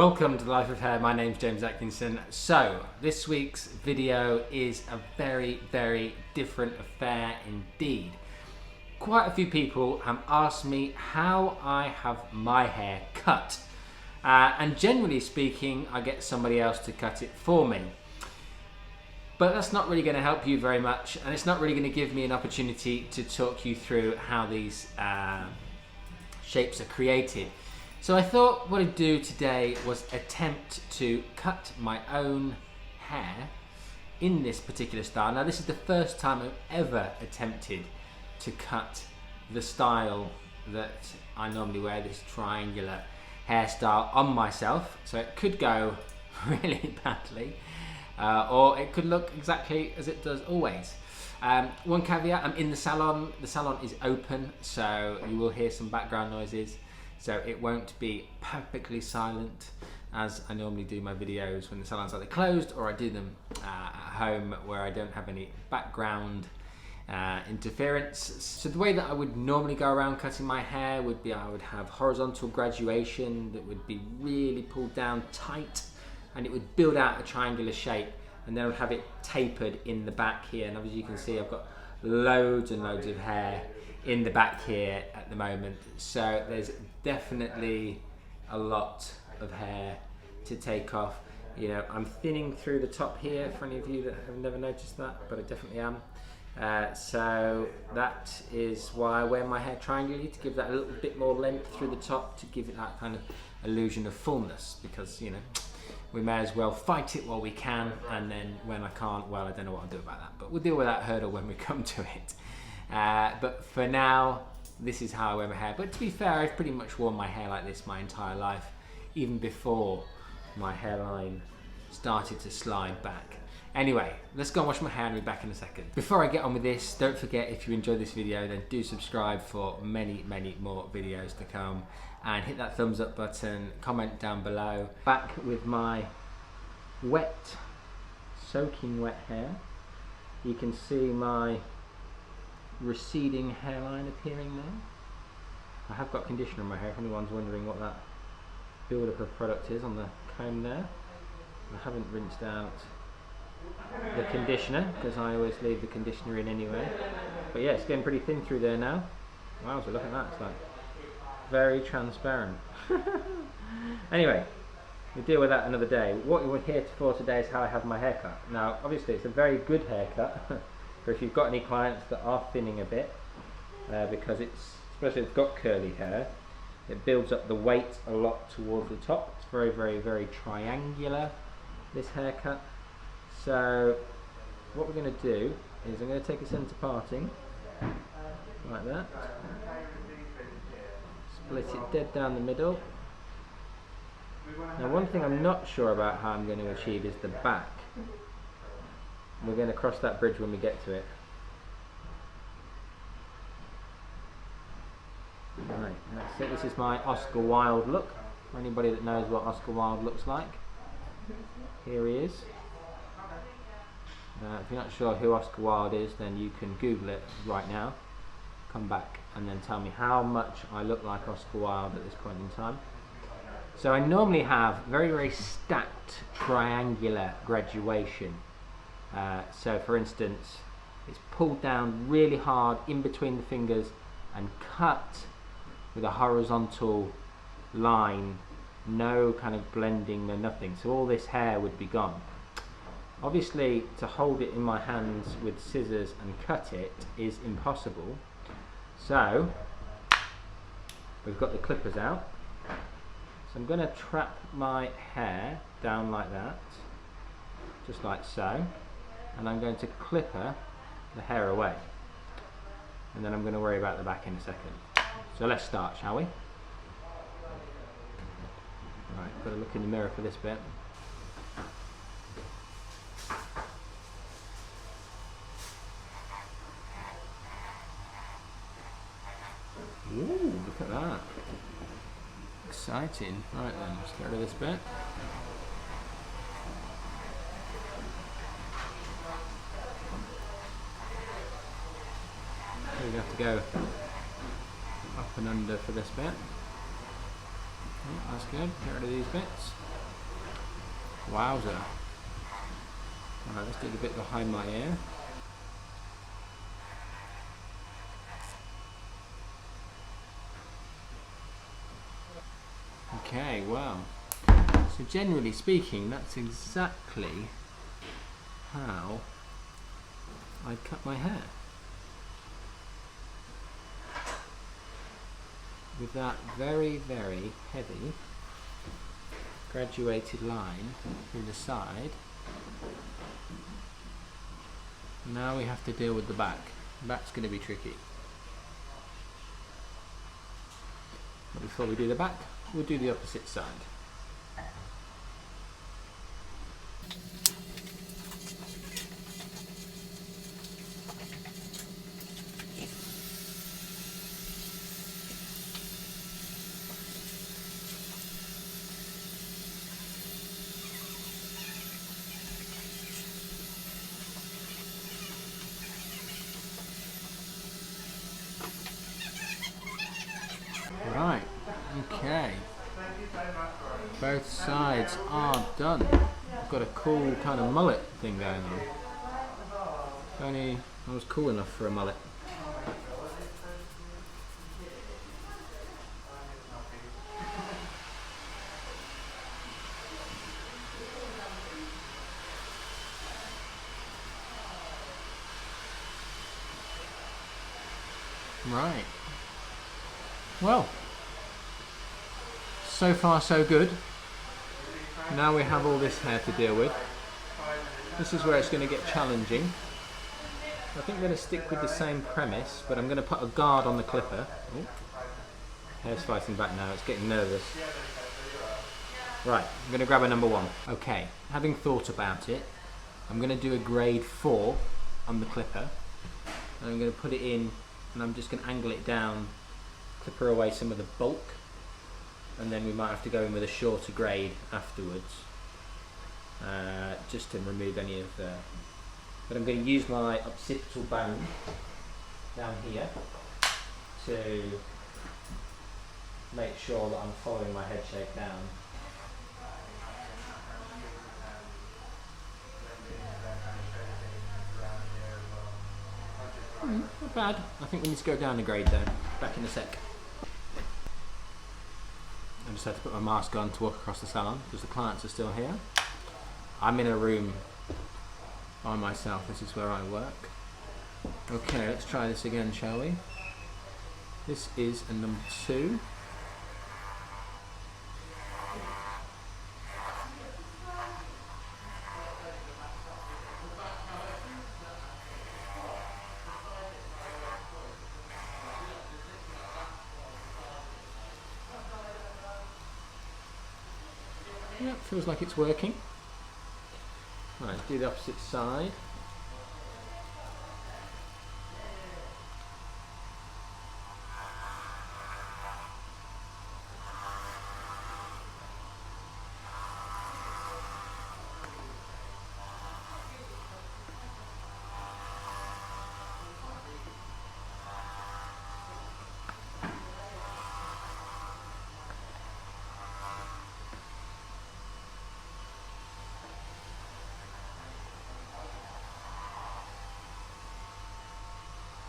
Welcome to the Life of Hair. My name's James Atkinson. So this week's video is a very different affair indeed. Quite a few people have asked me how I have my hair cut, and generally speaking I get somebody else to cut it for me, but that's not really going to help you very much, and it's not really going to give me an opportunity to talk you through how these shapes are created. So I thought what I'd do today was attempt to cut my own hair in this particular style. Now this is the first time I've ever attempted to cut the style that I normally wear, this triangular hairstyle, on myself. So it could go really badly, or it could look exactly as it does always. One caveat, I'm in the salon is open, so you will hear some background noises. So it won't be perfectly silent as I normally do my videos when the salon's either closed or I do them at home where I don't have any background interference. So the way that I would normally go around cutting my hair would be I would have horizontal graduation that would be really pulled down tight, and it would build out a triangular shape, and then I would have it tapered in the back here. And as you can see, I've got loads and loads of hair in the back here at the moment, so there's definitely a lot of hair to take off. You know, I'm thinning through the top here for any of you that have never noticed that, but I definitely am. So that is why I wear my hair triangularly, to give that a little bit more length through the top, to give it that kind of illusion of fullness, because you know, we may as well fight it while we can, and then when I can't, well, I don't know what I'll do about that, but we'll deal with that hurdle when we come to it. But for now, this is how I wear my hair. But to be fair, I've pretty much worn my hair like this my entire life, even before my hairline started to slide back. Anyway, let's go and wash my hair and be back in a second. Before I get on with this, don't forget, if you enjoyed this video, then do subscribe for many more videos to come, and hit that thumbs up button, comment down below. Back with my wet, soaking wet hair. You can see my receding hairline appearing there. I have got conditioner in my hair, if anyone's wondering what that build-up of product is on the comb there. I haven't rinsed out the conditioner because I always leave the conditioner in anyway. But yeah, it's getting pretty thin through there now. Wow, so look at that, it's like very transparent. Anyway, we'll deal with that another day. What we're here for today is how I have my haircut. Now obviously it's a very good haircut for if you've got any clients that are thinning a bit, because it's, especially if it's got curly hair, it builds up the weight a lot towards the top. It's very triangular, this haircut. So what we're going to do is I'm going to take a centre parting like that, split it dead down the middle. Now one thing I'm not sure about how I'm going to achieve is the back. We're going to cross that bridge when we get to it. Right, that's it. This is my Oscar Wilde look. For anybody that knows what Oscar Wilde looks like, here he is. If you're not sure who Oscar Wilde is, then you can Google it right now. Come back and then tell me how much I look like Oscar Wilde at this point in time. So I normally have very stacked triangular graduation. So for instance, it's pulled down really hard in between the fingers and cut with a horizontal line, no kind of blending, no nothing. So all this hair would be gone. Obviously, to hold it in my hands with scissors and cut it is impossible. So we've got the clippers out. So I'm going to trap my hair down like that, just like so. And I'm going to clipper the hair away, and then I'm going to worry about the back in a second. So let's start, shall we? Right, got to look in the mirror for this bit. Ooh, look at that. Exciting. Right then, let's get rid of this bit. We have to go up and under for this bit. Yeah, that's good. Get rid of these bits. Wowza. Alright, let's do the bit behind my ear. Okay, wow. So generally speaking, that's exactly how I cut my hair. With that very, very heavy graduated line through the side. Now we have to deal with the back. The back's going to be tricky. But before we do the back, we'll do the opposite side. Right, okay. Both sides are done. Got a cool kind of mullet thing going on. If only I was cool enough for a mullet. Right. Well, so far so good. Now we have all this hair to deal with. This is where it's going to get challenging. I think I'm going to stick with the same premise, but I'm going to put a guard on the clipper. Oh, hair's fighting back now, it's getting nervous. Right, I'm going to grab a number 1. Okay, having thought about it, I'm going to do a grade 4 on the clipper. And I'm going to put it in, and I'm just going to angle it down, clipper away some of the bulk, and then we might have to go in with a shorter grade afterwards, just to remove any of the... But I'm going to use my occipital bone down here to make sure that I'm following my head shape down. Not bad. I think we need to go down a grade though. Back in a sec. I just had to put my mask on to walk across the salon because the clients are still here. I'm in a room by myself. This is where I work. Okay, let's try this again, shall we? This is a number 2. Yeah, feels like it's working. Right, let's do the opposite side.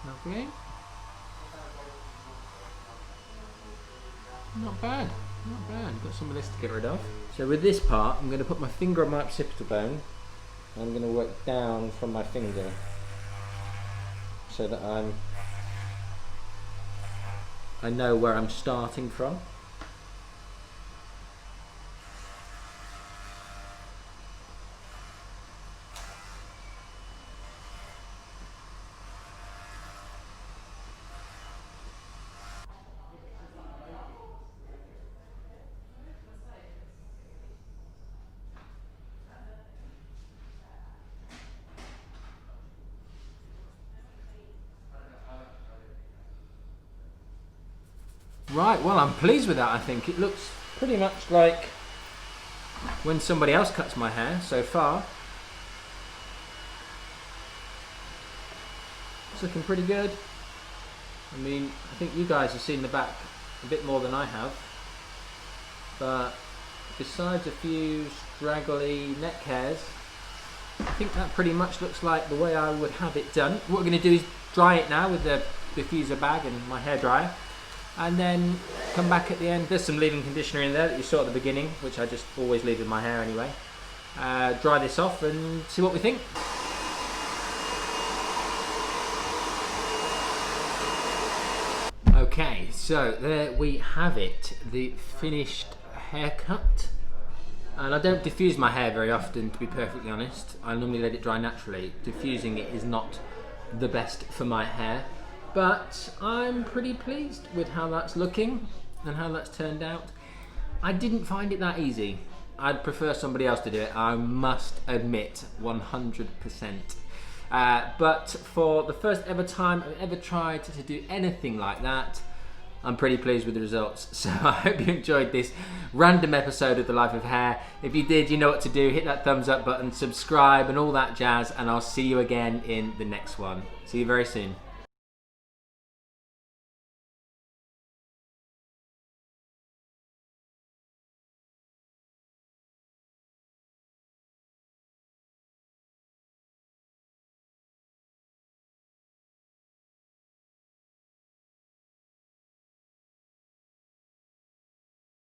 Lovely. Not bad, not bad. Got some of this to get rid of. So with this part, I'm going to put my finger on my occipital bone. And I'm going to work down from my finger so that I know where I'm starting from. Right, well, I'm pleased with that. I think it looks pretty much like when somebody else cuts my hair so far. It's looking pretty good. I mean, I think you guys have seen the back a bit more than I have, but besides a few straggly neck hairs, I think that pretty much looks like the way I would have it done. What we're going to do is dry it now with the diffuser bag and my hairdryer, and then come back at the end. There's some leave-in conditioner in there that you saw at the beginning, which I just always leave in my hair anyway. Dry this off and see what we think. Okay, so there we have it, the finished haircut. And I don't diffuse my hair very often, to be perfectly honest. I normally let it dry naturally. Diffusing it is not the best for my hair, but I'm pretty pleased with how that's looking and how that's turned out. I didn't find it that easy. I'd prefer somebody else to do it, I must admit, 100%. But for the first ever time I've ever tried to do anything like that, I'm pretty pleased with the results. So I hope you enjoyed this random episode of The Life of Hair. If you did, you know what to do. Hit that thumbs up button, subscribe and all that jazz, and I'll see you again in the next one. See you very soon.